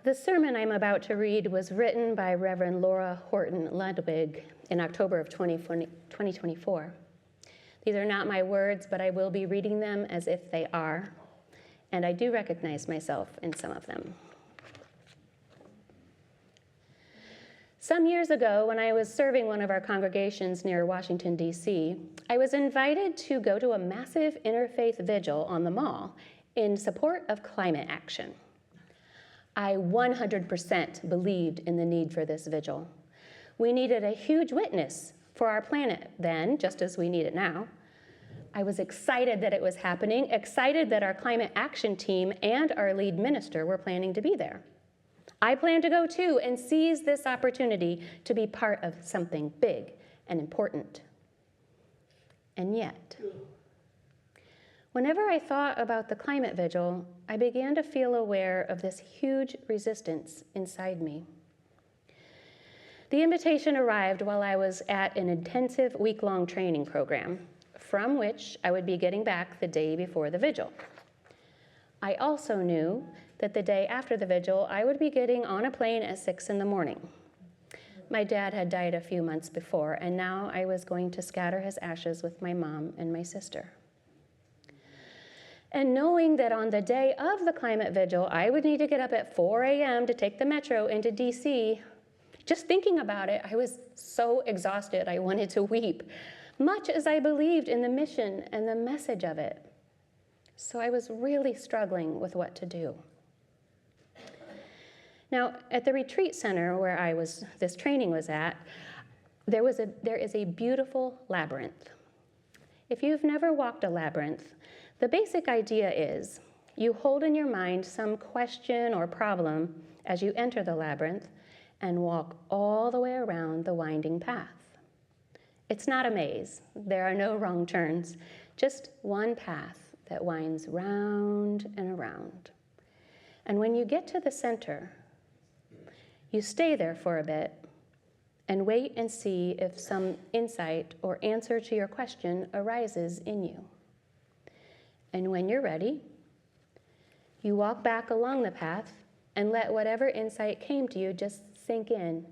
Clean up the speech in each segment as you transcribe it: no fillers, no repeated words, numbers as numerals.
The sermon I'm about to read was written by Reverend Laura Horton Ludwig in October of 2024. These are not my words, but I will be reading them as if they are, and I do recognize myself in some of them. Some years ago, when I was serving one of our congregations near Washington, D.C., I was invited to go to a massive interfaith vigil on the Mall in support of climate action. I 100% believed in the need for this vigil. We needed a huge witness for our planet then, just as we need it now. I was excited that it was happening, excited that our climate action team and our lead minister were planning to be there. I planned to go too and seize this opportunity to be part of something big and important. And yet, whenever I thought about the climate vigil, I began to feel aware of this huge resistance inside me. The invitation arrived while I was at an intensive week-long training program, from which I would be getting back the day before the vigil. I also knew that the day after the vigil, I would be getting on a plane at 6 in the morning. My dad had died a few months before, and now I was going to scatter his ashes with my mom and my sister. And knowing that on the day of the climate vigil, I would need to get up at 4 a.m. to take the metro into DC, just thinking about it, I was so exhausted I wanted to weep, much as I believed in the mission and the message of it. So I was really struggling with what to do. Now, at the retreat center where this training was at, there is a beautiful labyrinth. If you've never walked a labyrinth, the basic idea is you hold in your mind some question or problem as you enter the labyrinth and walk all the way around the winding path. It's not a maze. There are no wrong turns, just one path that winds round and around. And when you get to the center, you stay there for a bit and wait and see if some insight or answer to your question arises in you. And when you're ready, you walk back along the path and let whatever insight came to you just sink in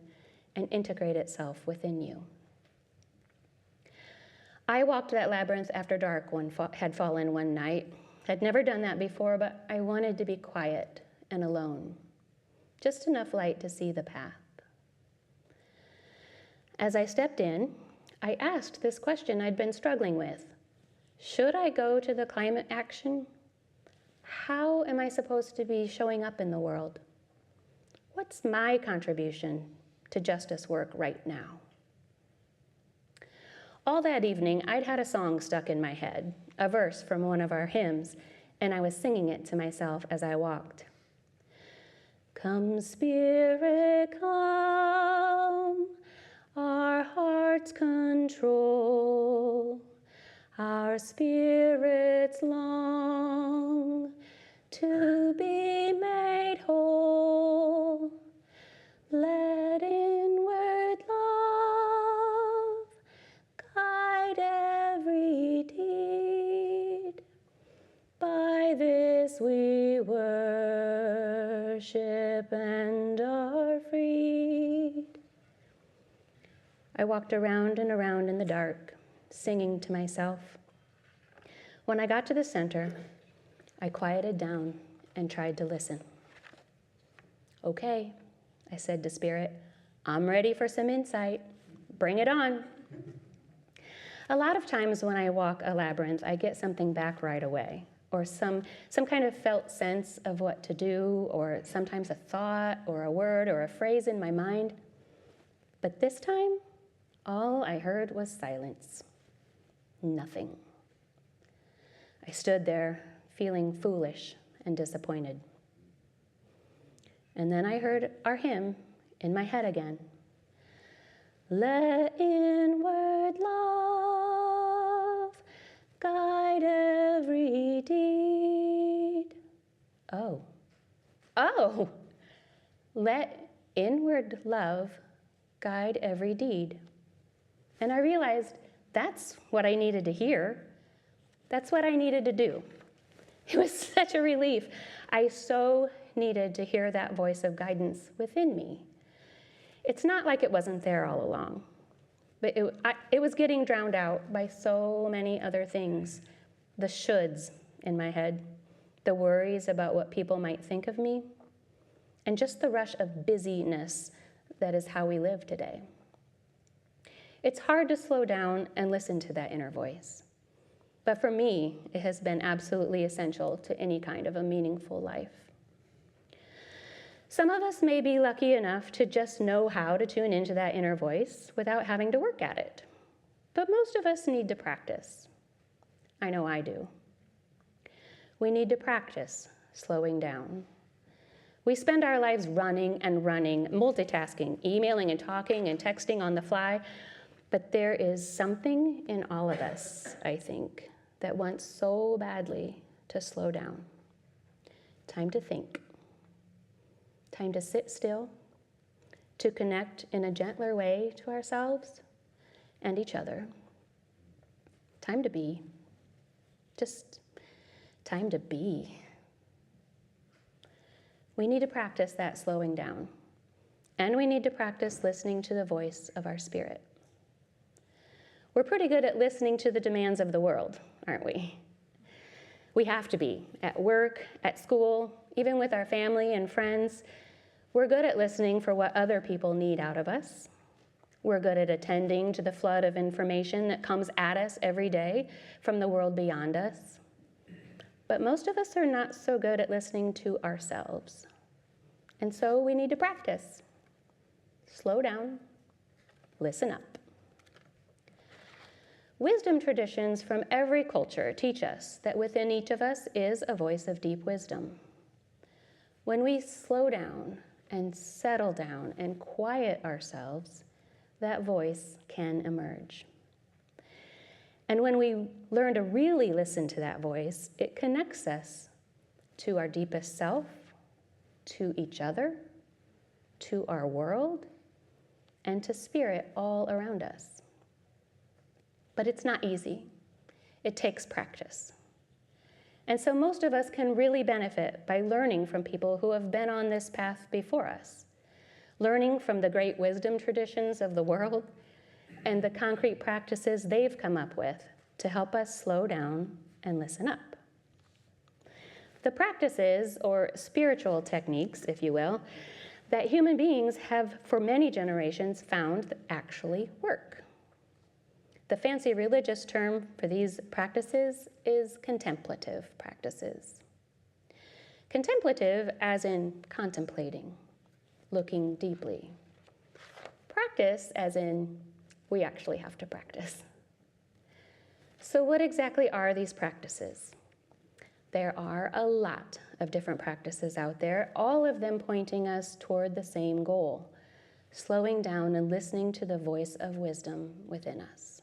and integrate itself within you. I walked that labyrinth after dark had fallen one night. Had never done that before, but I wanted to be quiet and alone. Just enough light to see the path. As I stepped in, I asked this question I'd been struggling with. Should I go to the climate action? How am I supposed to be showing up in the world? What's my contribution to justice work right now? All that evening, I'd had a song stuck in my head, a verse from one of our hymns, and I was singing it to myself as I walked. Come, Spirit, come, our hearts control, our spirits long to be made whole. Let inward love guide every deed. By this we worship and are freed. I walked around and around in the dark, singing to myself. When I got to the center, I quieted down and tried to listen. Okay, I said to Spirit, I'm ready for some insight. Bring it on. A lot of times when I walk a labyrinth, I get something back right away, or some kind of felt sense of what to do, or sometimes a thought or a word or a phrase in my mind. But this time, all I heard was silence. Nothing. I stood there feeling foolish and disappointed. And then I heard our hymn in my head again. Let inward love guide every deed. Oh, let inward love guide every deed. And I realized that's what I needed to hear. That's what I needed to do. It was such a relief. I so needed to hear that voice of guidance within me. It's not like it wasn't there all along, but it was getting drowned out by so many other things. The shoulds in my head, the worries about what people might think of me, and just the rush of busyness that is how we live today. It's hard to slow down and listen to that inner voice. But for me, it has been absolutely essential to any kind of a meaningful life. Some of us may be lucky enough to just know how to tune into that inner voice without having to work at it. But most of us need to practice. I know I do. We need to practice slowing down. We spend our lives running and running, multitasking, emailing and talking and texting on the fly. But there is something in all of us, I think, that wants so badly to slow down. Time to think. Time to sit still, to connect in a gentler way to ourselves and each other. Time to be. Just time to be. We need to practice that slowing down, and we need to practice listening to the voice of our spirit. We're pretty good at listening to the demands of the world, aren't we? We have to be, at work, at school, even with our family and friends. We're good at listening for what other people need out of us. We're good at attending to the flood of information that comes at us every day from the world beyond us. But most of us are not so good at listening to ourselves. And so we need to practice. Slow down, listen up. Wisdom traditions from every culture teach us that within each of us is a voice of deep wisdom. When we slow down and settle down and quiet ourselves, that voice can emerge. And when we learn to really listen to that voice, it connects us to our deepest self, to each other, to our world, and to spirit all around us. But it's not easy. It takes practice. And so most of us can really benefit by learning from people who have been on this path before us, learning from the great wisdom traditions of the world and the concrete practices they've come up with to help us slow down and listen up. The practices, or spiritual techniques, if you will, that human beings have for many generations found that actually work. The fancy religious term for these practices is contemplative practices. Contemplative as in contemplating, looking deeply. Practice as in we actually have to practice. So what exactly are these practices? There are a lot of different practices out there, all of them pointing us toward the same goal, slowing down and listening to the voice of wisdom within us.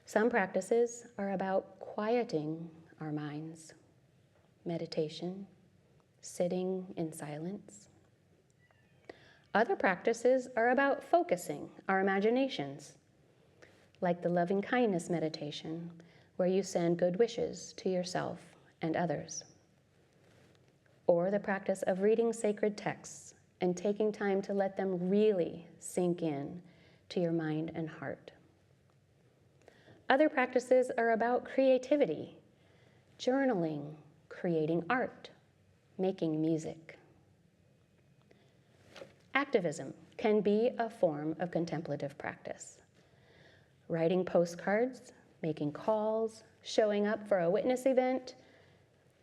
Some practices are about quieting our minds, meditation, sitting in silence. Other practices are about focusing our imaginations, like the loving kindness meditation, where you send good wishes to yourself and others. Or the practice of reading sacred texts and taking time to let them really sink in to your mind and heart. Other practices are about creativity, journaling, creating art, making music. Activism can be a form of contemplative practice. Writing postcards, making calls, showing up for a witness event,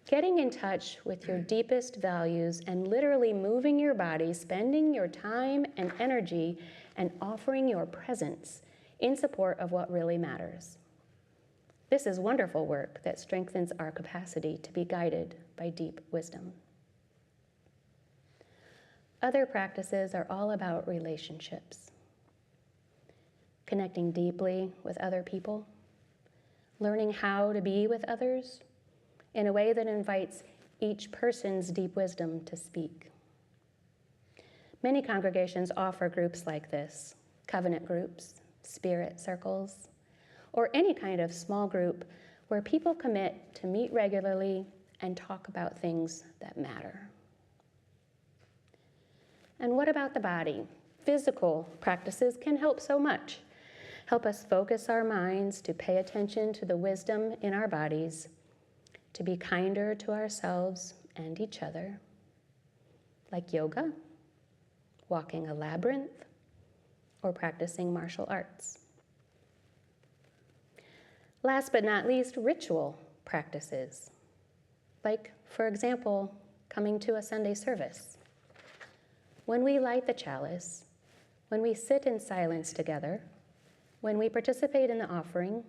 getting in touch with your deepest values and literally moving your body, spending your time and energy, and offering your presence in support of what really matters. This is wonderful work that strengthens our capacity to be guided by deep wisdom. Other practices are all about relationships, connecting deeply with other people, learning how to be with others in a way that invites each person's deep wisdom to speak. Many congregations offer groups like this, covenant groups, spirit circles, or any kind of small group where people commit to meet regularly and talk about things that matter. And what about the body? Physical practices can help so much. Help us focus our minds to pay attention to the wisdom in our bodies, to be kinder to ourselves and each other, like yoga, walking a labyrinth, or practicing martial arts. Last but not least, ritual practices, like, for example, coming to a Sunday service. When we light the chalice, when we sit in silence together, when we participate in the offering,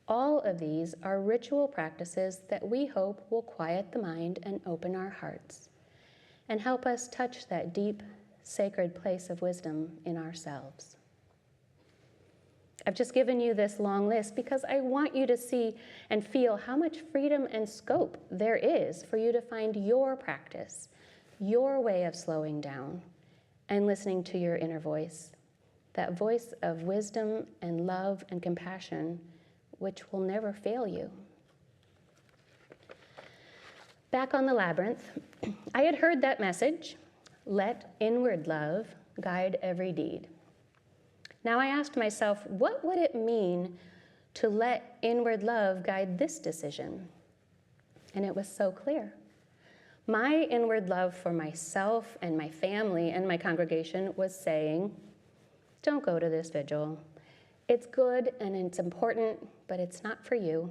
all of these are ritual practices that we hope will quiet the mind and open our hearts and help us touch that deep, sacred place of wisdom in ourselves. I've just given you this long list because I want you to see and feel how much freedom and scope there is for you to find your practice, your way of slowing down and listening to your inner voice, that voice of wisdom and love and compassion, which will never fail you. Back on the labyrinth, I had heard that message, let inward love guide every deed. Now I asked myself, what would it mean to let inward love guide this decision? And it was so clear. My inward love for myself and my family and my congregation was saying, don't go to this vigil. It's good and it's important, but it's not for you.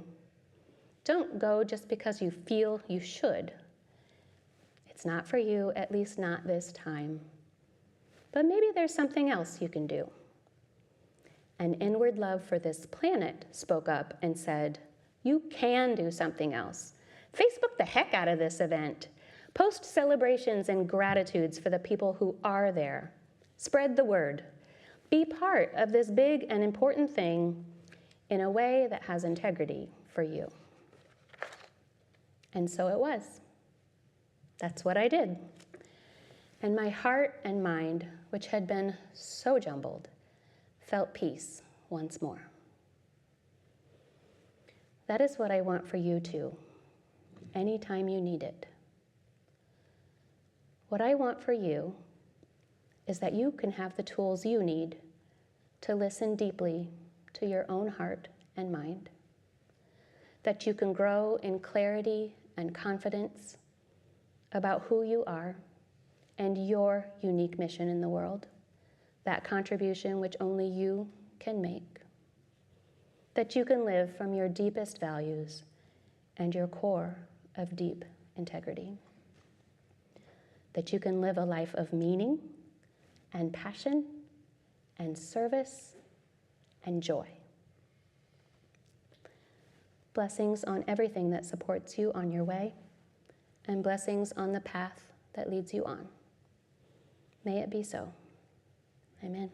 Don't go just because you feel you should. It's not for you, at least not this time. But maybe there's something else you can do. An inward love for this planet spoke up and said, you can do something else. Facebook the heck out of this event. Post celebrations and gratitudes for the people who are there. Spread the word. Be part of this big and important thing in a way that has integrity for you. And so it was. That's what I did. And my heart and mind, which had been so jumbled, felt peace once more. That is what I want for you too, anytime you need it. What I want for you is that you can have the tools you need to listen deeply to your own heart and mind, that you can grow in clarity and confidence about who you are and your unique mission in the world, that contribution which only you can make, that you can live from your deepest values and your core of deep integrity, that you can live a life of meaning and passion and service and joy. Blessings on everything that supports you on your way, and blessings on the path that leads you on. May it be so. Amen.